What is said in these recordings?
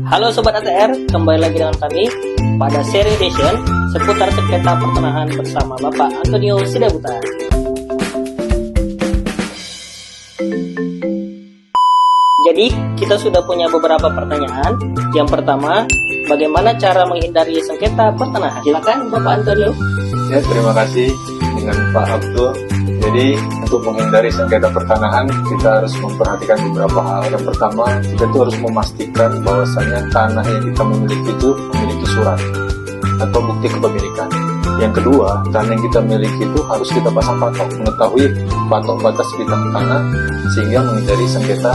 Halo Sobat ATR, kembali lagi dengan kami pada seri edition seputar sengketa pertanahan bersama Bapak Antonio Sidabuta. Jadi kita sudah punya beberapa pertanyaan. Yang pertama, bagaimana cara menghindari sengketa pertanahan? Silakan Bapak Antonio. Ya, terima kasih dengan Pak Abdul. Jadi untuk menghindari sengketa pertanahan kita harus memperhatikan beberapa hal. Yang pertama, kita tuh harus memastikan bahwasanya tanah yang kita miliki itu memiliki surat atau bukti kepemilikan. Yang kedua, tanah yang kita miliki itu harus kita pasang patok, mengetahui patok batas bidang tanah sehingga menghindari sengketa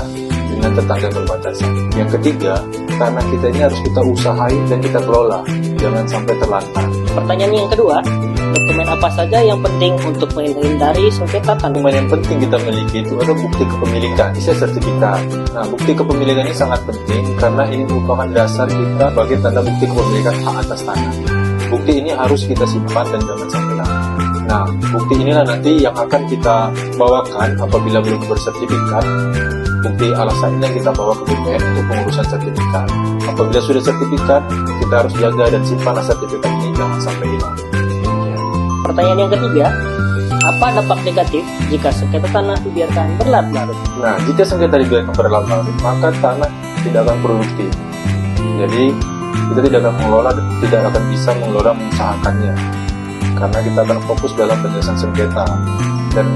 dengan tetangga berbatasan. Yang ketiga, tanah kita ini harus kita usahain dan kita kelola, jangan sampai terlantar. Pertanyaan yang kedua, dokumen apa saja yang penting untuk menghindari sengketa tanah? Dokumen yang penting kita miliki itu ada bukti kepemilikan, bisa sertifikat. Nah, bukti kepemilikan ini sangat penting karena ini merupakan dasar kita sebagai tanda bukti kepemilikan hak atas tanah. Bukti ini harus kita simpan dan jangan sampai hilang. Nah, bukti inilah nanti yang akan kita bawakan apabila belum bersertifikat. Bukti alasan ini yang kita bawa ke BPN untuk pengurusan sertifikat. Apabila sudah sertifikat, kita harus jaga dan simpan sertifikat ini jangan sampai hilang. Pertanyaan yang ketiga, apa dampak negatif jika sengketa tanah dibiarkan berlarut-larut? Nah, jika sengketa dibiarkan berlarut-larut, maka tanah tidak akan produktif. Jadi, kita tidak akan mengelola dan tidak akan bisa mengelola mengusahakannya. Karena kita akan fokus dalam penyelesaian sengketa. Dan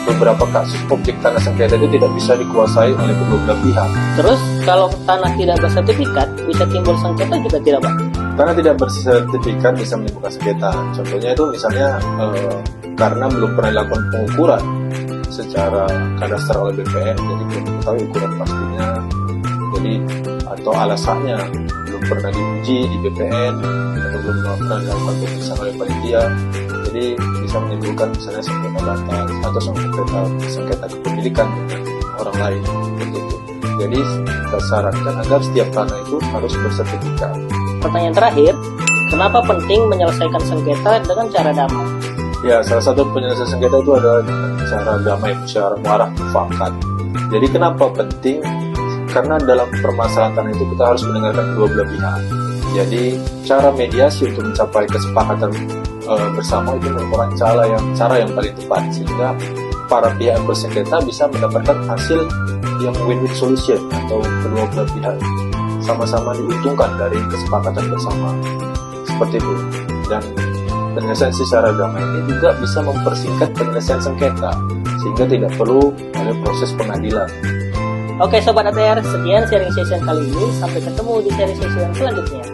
beberapa kasus objek tanah sengketa itu tidak bisa dikuasai oleh kedua belah pihak. Terus, kalau tanah tidak bersertifikat, bisa timbul sengketa juga tidak, Pak? Karena tidak bersertifikat bisa menimbulkan sengketa. Contohnya itu misalnya karena belum pernah dilakukan pengukuran secara kadastrar oleh BPN, jadi belum mengetahui ukuran pastinya. Jadi atau alasannya belum pernah diuji di BPN atau belum pernah dilakukan pemeriksaan oleh panitia. Jadi bisa menimbulkan misalnya sengketa batas atau sengketa kepemilikan dengan orang lain begitu. Jadi kita sarankan agar setiap tanah itu harus bersertifikat. Pertanyaan terakhir, kenapa penting menyelesaikan sengketa dengan cara damai? Ya, salah satu penyelesaian sengketa itu adalah dengan cara damai, musyawarah mufakat, mufakat. Jadi kenapa penting? Karena dalam permasalahan tanah itu kita harus mendengarkan kedua belah pihak. Jadi cara mediasi untuk mencapai kesepakatan bersama itu merupakan cara yang paling tepat sehingga para pihak bersengketa bisa mendapatkan hasil yang win-win solution atau kedua belah pihak sama-sama diuntungkan dari kesepakatan bersama seperti itu. Dan penyelesaian secara damai ini juga bisa mempersingkat penyelesaian sengketa sehingga tidak perlu ada proses pengadilan. Oke Sobat ATR, sekian sharing session kali ini. Sampai ketemu di seri session selanjutnya.